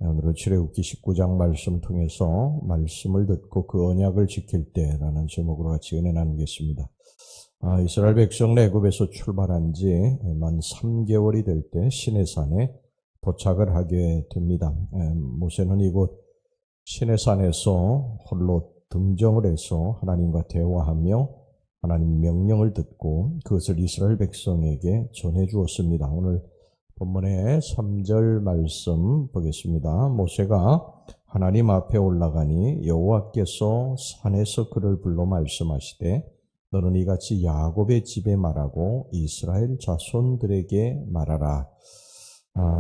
오늘은 출애굽기 19장 말씀 통해서 말씀을 듣고 그 언약을 지킬 때라는 제목으로 같이 은혜 나누겠습니다. 이스라엘 백성 애굽에서 출발한 지 만 3개월이 될 때 시내산에 도착을 하게 됩니다. 모세는 이곳 시내산에서 홀로 등정을 해서 하나님과 대화하며 하나님 명령을 듣고 그것을 이스라엘 백성에게 전해 주었습니다. 오늘 본문의 3절 말씀 보겠습니다. 모세가 하나님 앞에 올라가니 여호와께서 산에서 그를 불러 말씀하시되 너는 이같이 야곱의 집에 말하고 이스라엘 자손들에게 말하라.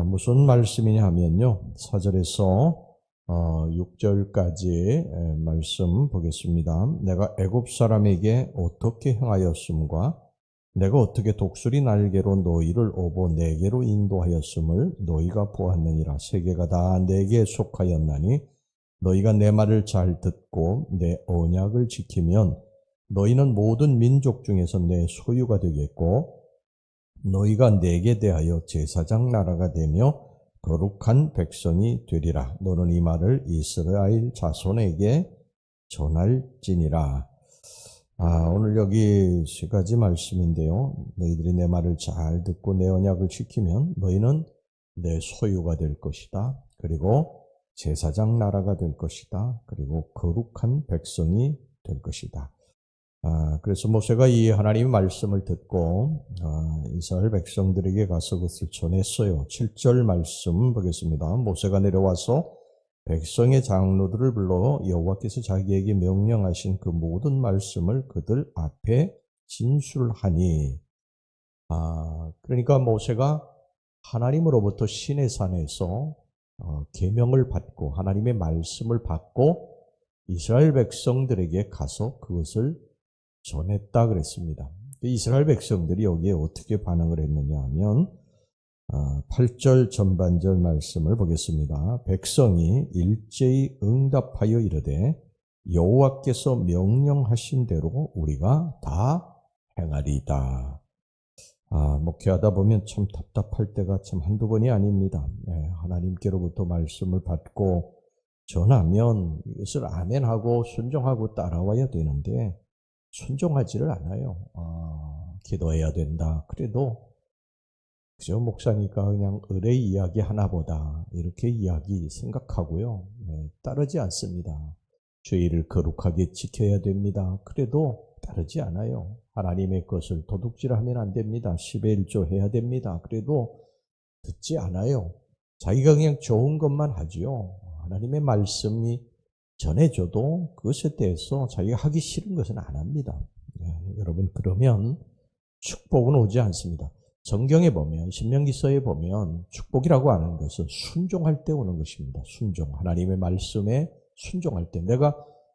무슨 말씀이냐 하면요, 4절에서 6절까지의 말씀 보겠습니다. 내가 애굽 사람에게 어떻게 행하였음과 내가 어떻게 독수리 날개로 너희를 오보 내게로 인도하였음을 너희가 보았느니라. 세계가 다 내게 속하였나니 너희가 내 말을 잘 듣고 내 언약을 지키면 너희는 모든 민족 중에서 내 소유가 되겠고 너희가 내게 대하여 제사장 나라가 되며 거룩한 백성이 되리라. 너는 이 말을 이스라엘 자손에게 전할지니라. 오늘 여기 세 가지 말씀인데요. 너희들이 내 말을 잘 듣고 내 언약을 지키면 너희는 내 소유가 될 것이다. 그리고 제사장 나라가 될 것이다. 그리고 거룩한 백성이 될 것이다. 그래서 모세가 이 하나님의 말씀을 듣고 이스라엘 백성들에게 가서 그것을 전했어요. 7절 말씀 보겠습니다. 모세가 내려와서 백성의 장로들을 불러 여호와께서 자기에게 명령하신 그 모든 말씀을 그들 앞에 진술하니. 그러니까 모세가 하나님으로부터 시내산에서 계명을 받고 하나님의 말씀을 받고 이스라엘 백성들에게 가서 그것을 전했다 그랬습니다. 이스라엘 백성들이 여기에 어떻게 반응을 했느냐 하면 8절 전반절 말씀을 보겠습니다. 백성이 일제히 응답하여 이르되 여호와께서 명령하신 대로 우리가 다 행하리이다. 목회하다 보면 참 답답할 때가 참 한두 번이 아닙니다. 하나님께로부터 말씀을 받고 전하면 이것을 아멘하고 순종하고 따라와야 되는데 순종하지를 않아요. 기도해야 된다. 그래도 그저 목사니까 그냥 의뢰 이야기 하나보다 이렇게 생각하고요. 따르지 않습니다. 죄를 거룩하게 지켜야 됩니다. 그래도 따르지 않아요. 하나님의 것을 도둑질하면 안 됩니다. 10의 1조 해야 됩니다. 그래도 듣지 않아요. 자기가 그냥 좋은 것만 하지요. 하나님의 말씀이 전해줘도 그것에 대해서 자기가 하기 싫은 것은 안 합니다. 여러분, 그러면 축복은 오지 않습니다. 성경에 보면, 신명기서에 보면 축복이라고 하는 것은 순종할 때 오는 것입니다. 순종. 하나님의 말씀에 순종할 때. 내가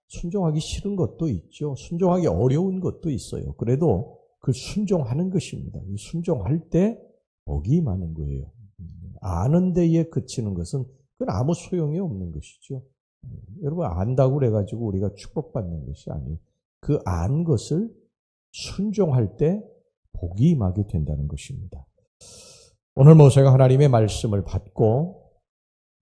순종하기 싫은 것도 있죠. 순종하기 어려운 것도 있어요. 그래도 그 순종하는 것입니다. 순종할 때 복이 많은 거예요. 아는 데에 그치는 것은 그건 아무 소용이 없는 것이죠. 여러분, 안다고 그래가지고 우리가 축복받는 것이 아니에요. 그 안 것을 순종할 때 복이 임하게 된다는 것입니다. 오늘 모세가 하나님의 말씀을 받고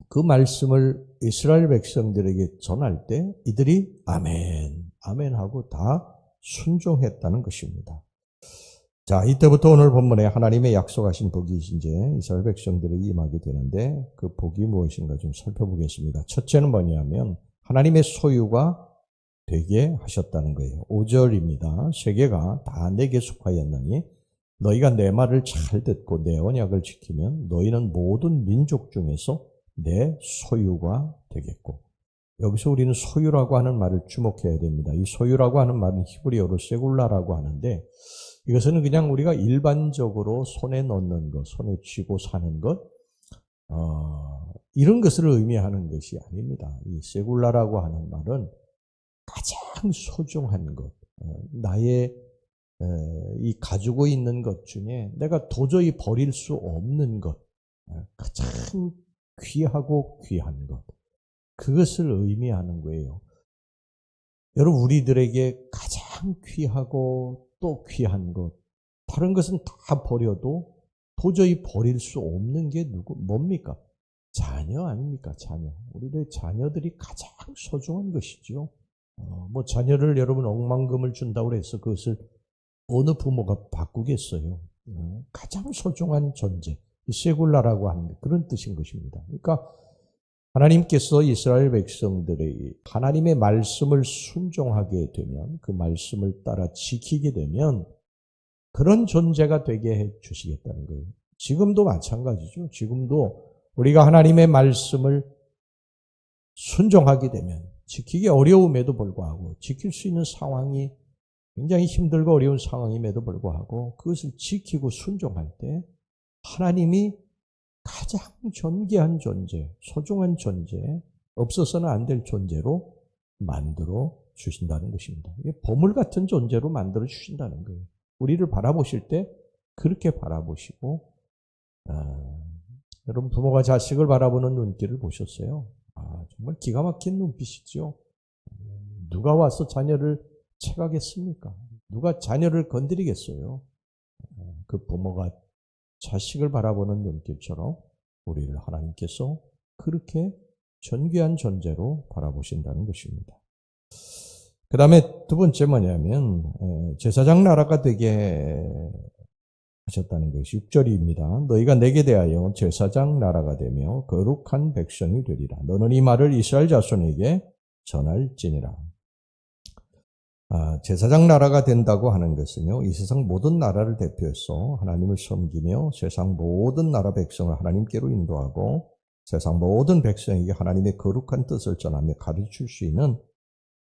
그 말씀을 이스라엘 백성들에게 전할 때 이들이 아멘, 아멘 하고 다 순종했다는 것입니다. 자, 이때부터 오늘 본문에 하나님의 약속하신 복이 이제 이스라엘 백성들에게 임하게 되는데 그 복이 무엇인가 좀 살펴보겠습니다. 첫째는 뭐냐면 하나님의 소유가 되게 하셨다는 거예요. 5절입니다. 세계가 다 내게 속하였나니 너희가 내 말을 잘 듣고 내 언약을 지키면 너희는 모든 민족 중에서 내 소유가 되겠고. 여기서 우리는 소유라고 하는 말을 주목해야 됩니다. 이 소유라고 하는 말은 히브리어로 세굴라라고 하는데 이것은 그냥 우리가 일반적으로 손에 넣는 것, 손에 쥐고 사는 것, 이런 것을 의미하는 것이 아닙니다. 이 세굴라라고 하는 말은 가장 소중한 것, 나의 이 가지고 있는 것 중에 내가 도저히 버릴 수 없는 것, 가장 귀하고 귀한 것, 그것을 의미하는 거예요. 여러분, 우리들에게 가장 귀하고 또 귀한 것, 다른 것은 다 버려도 도저히 버릴 수 없는 게 뭡니까? 자녀 아닙니까? 자녀. 우리의 자녀들이 가장 소중한 것이죠. 뭐 자녀를 여러분 억만금을 준다고 해서 그것을 어느 부모가 바꾸겠어요. 가장 소중한 존재, 세굴라라고 하는 그런 뜻인 것입니다. 그러니까 하나님께서 이스라엘 백성들의 하나님의 말씀을 순종하게 되면, 그 말씀을 따라 지키게 되면 그런 존재가 되게 해 주시겠다는 거예요. 지금도 마찬가지죠. 지금도 우리가 하나님의 말씀을 순종하게 되면, 지키기 어려움에도 불구하고, 지킬 수 있는 상황이 굉장히 힘들고 어려운 상황임에도 불구하고 그것을 지키고 순종할 때 하나님이 가장 존귀한 존재, 소중한 존재, 없어서는 안 될 존재로 만들어 주신다는 것입니다. 이게 보물 같은 존재로 만들어 주신다는 거예요. 우리를 바라보실 때 그렇게 바라보시고, 여러분 부모가 자식을 바라보는 눈길을 보셨어요? 정말 기가 막힌 눈빛이죠. 누가 와서 자녀를 채가겠습니까? 누가 자녀를 건드리겠어요? 그 부모가 자식을 바라보는 눈길처럼 우리를 하나님께서 그렇게 존귀한 존재로 바라보신다는 것입니다. 그 다음에 두 번째 뭐냐면 제사장 나라가 되게 하셨다는 것이 6절입니다. 너희가 내게 대하여 제사장 나라가 되며 거룩한 백성이 되리라. 너는 이 말을 이스라엘 자손에게 전할지니라. 제사장 나라가 된다고 하는 것은요, 이 세상 모든 나라를 대표해서 하나님을 섬기며 세상 모든 나라 백성을 하나님께로 인도하고 세상 모든 백성에게 하나님의 거룩한 뜻을 전하며 가르칠 수 있는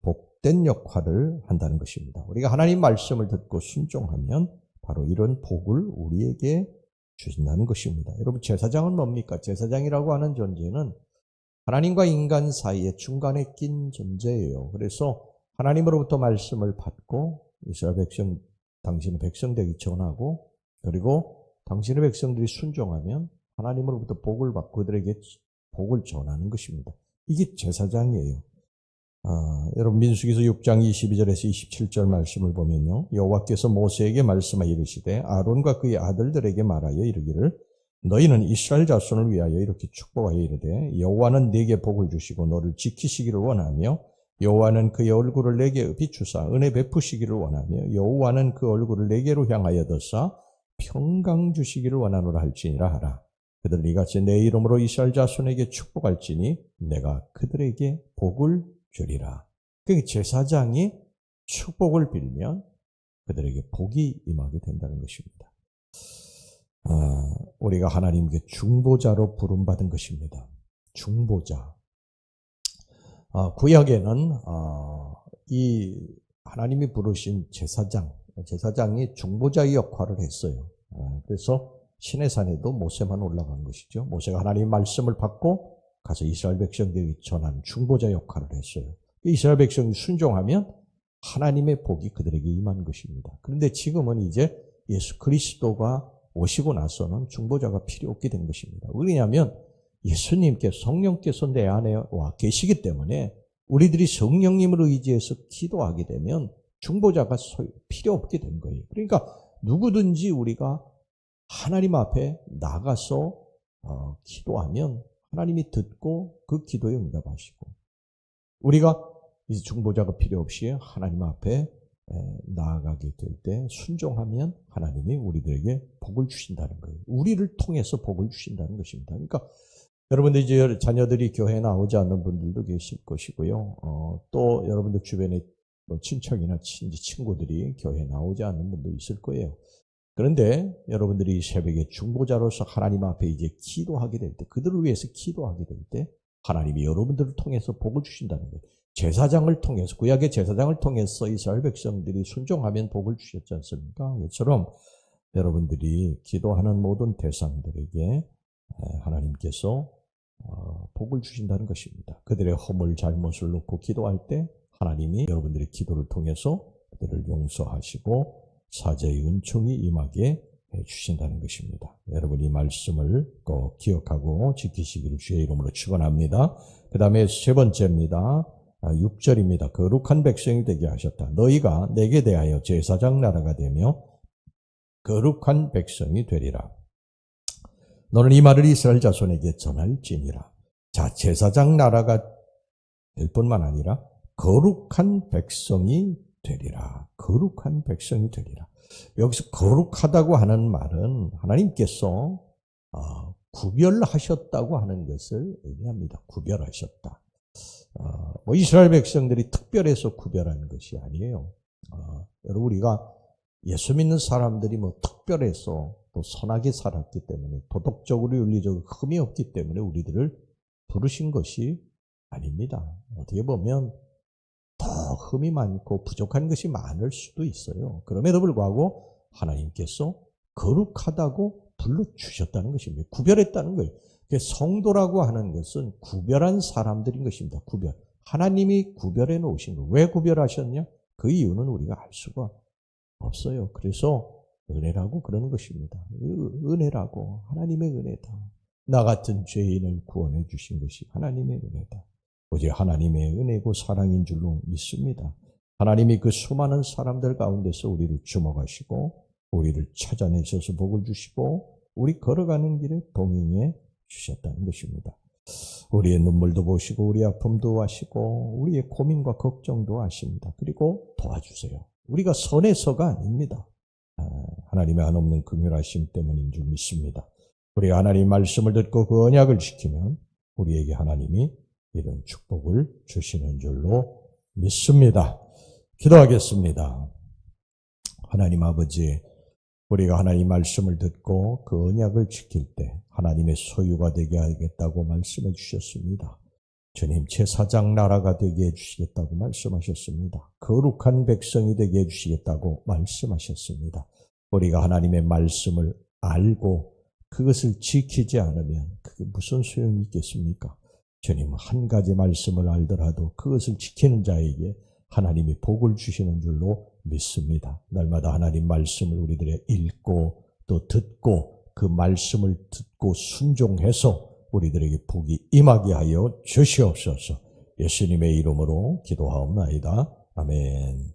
복된 역할을 한다는 것입니다. 우리가 하나님 말씀을 듣고 순종하면 바로 이런 복을 우리에게 주신다는 것입니다. 여러분, 제사장은 뭡니까? 제사장이라고 하는 존재는 하나님과 인간 사이에 중간에 낀 존재예요. 그래서 하나님으로부터 말씀을 받고 이스라엘 백성, 당신의 백성 되기 전하고, 그리고 당신의 백성들이 순종하면 하나님으로부터 복을 받고 그들에게 복을 전하는 것입니다. 이게 제사장이에요. 여러분 민수기서 6장 22절에서 27절 말씀을 보면요, 여호와께서 모세에게 말씀하여 이르시되 아론과 그의 아들들에게 말하여 이르기를 너희는 이스라엘 자손을 위하여 이렇게 축복하여 이르되 여호와는 네게 복을 주시고 너를 지키시기를 원하며 여호와는 그의 얼굴을 내게 비추사 은혜 베푸시기를 원하며 여호와는 그 얼굴을 내게로 향하여 드사 평강 주시기를 원하노라 할지니라 하라. 그들은 이같이 내 이름으로 이스라엘 자손에게 축복할지니 내가 그들에게 복을 주리라. 그러니까 제사장이 축복을 빌면 그들에게 복이 임하게 된다는 것입니다. 우리가 하나님께 중보자로 부름받은 것입니다. 중보자. 구약에는 이 하나님이 부르신 제사장이 중보자의 역할을 했어요. 그래서 시내산에도 모세만 올라간 것이죠. 모세가 하나님의 말씀을 받고 가서 이스라엘 백성들에게 전하는 중보자 역할을 했어요. 이스라엘 백성이 순종하면 하나님의 복이 그들에게 임한 것입니다. 그런데 지금은 이제 예수 그리스도가 오시고 나서는 중보자가 필요 없게 된 것입니다. 왜냐하면 예수님께 성령께서 내 안에 와 계시기 때문에 우리들이 성령님을 의지해서 기도하게 되면 중보자가 필요 없게 된 거예요. 그러니까 누구든지 우리가 하나님 앞에 나가서 기도하면 하나님이 듣고 그 기도에 응답하시고, 우리가 이제 중보자가 필요 없이 하나님 앞에 나아가게 될 때 순종하면 하나님이 우리들에게 복을 주신다는 거예요. 우리를 통해서 복을 주신다는 것입니다. 그러니까 여러분들 이제 자녀들이 교회에 나오지 않는 분들도 계실 것이고요. 또 여러분들 주변에 뭐 친척이나 친구들이 교회에 나오지 않는 분도 있을 거예요. 그런데 여러분들이 새벽에 중보자로서 하나님 앞에 이제 기도하게 될 때, 그들을 위해서 기도하게 될 때 하나님이 여러분들을 통해서 복을 주신다는 거예요. 제사장을 통해서, 구약의 제사장을 통해서 이스라엘 백성들이 순종하면 복을 주셨지 않습니까? 이처럼 여러분들이 기도하는 모든 대상들에게 하나님께서 복을 주신다는 것입니다. 그들의 허물 잘못을 놓고 기도할 때 하나님이 여러분들의 기도를 통해서 그들을 용서하시고 사죄의 은총이 임하게 해주신다는 것입니다. 여러분 이 말씀을 꼭 기억하고 지키시기를 주의 이름으로 축원합니다. 그 다음에 세 번째입니다. 6절입니다. 거룩한 백성이 되게 하셨다. 너희가 내게 대하여 제사장 나라가 되며 거룩한 백성이 되리라. 너는 이 말을 이스라엘 자손에게 전할지니라. 자, 제사장 나라가 될 뿐만 아니라 거룩한 백성이 되리라. 거룩한 백성이 되리라. 여기서 거룩하다고 하는 말은 하나님께서 구별하셨다고 하는 것을 의미합니다. 구별하셨다. 이스라엘 백성들이 특별해서 구별한 것이 아니에요. 여러분, 우리가 예수 믿는 사람들이 특별해서 또 선하게 살았기 때문에, 도덕적으로 윤리적으로 흠이 없기 때문에 우리들을 부르신 것이 아닙니다. 어떻게 보면 더 흠이 많고 부족한 것이 많을 수도 있어요. 그럼에도 불구하고 하나님께서 거룩하다고 불러주셨다는 것입니다. 구별했다는 거예요. 성도라고 하는 것은 구별한 사람들인 것입니다. 구별. 하나님이 구별해 놓으신 거예요. 왜 구별하셨냐? 그 이유는 우리가 알 수가 없어요. 그래서 은혜라고 그러는 것입니다. 은혜라고. 하나님의 은혜다. 나 같은 죄인을 구원해 주신 것이 하나님의 은혜다. 오직 하나님의 은혜고 사랑인 줄로 믿습니다. 하나님이 그 수많은 사람들 가운데서 우리를 주목하시고 우리를 찾아내셔서 복을 주시고 우리 걸어가는 길에 동행해 주셨다는 것입니다. 우리의 눈물도 보시고 우리의 아픔도 아시고 우리의 고민과 걱정도 아십니다. 그리고 도와주세요. 우리가 선해서가 아닙니다. 하나님의 한없는 긍휼하심 때문인 줄 믿습니다. 우리가 하나님 말씀을 듣고 그 언약을 지키면 우리에게 하나님이 이런 축복을 주시는 줄로 믿습니다. 기도하겠습니다. 하나님 아버지, 우리가 하나님 말씀을 듣고 그 언약을 지킬 때 하나님의 소유가 되게 하겠다고 말씀해 주셨습니다. 주님, 제사장 나라가 되게 해주시겠다고 말씀하셨습니다. 거룩한 백성이 되게 해주시겠다고 말씀하셨습니다. 우리가 하나님의 말씀을 알고 그것을 지키지 않으면 그게 무슨 소용이 있겠습니까? 주님, 한 가지 말씀을 알더라도 그것을 지키는 자에게 하나님이 복을 주시는 줄로 믿습니다. 날마다 하나님 말씀을 우리들이 읽고 또 듣고 그 말씀을 듣고 순종해서 우리들에게 복이 임하게 하여 주시옵소서. 예수님의 이름으로 기도하옵나이다. 아멘.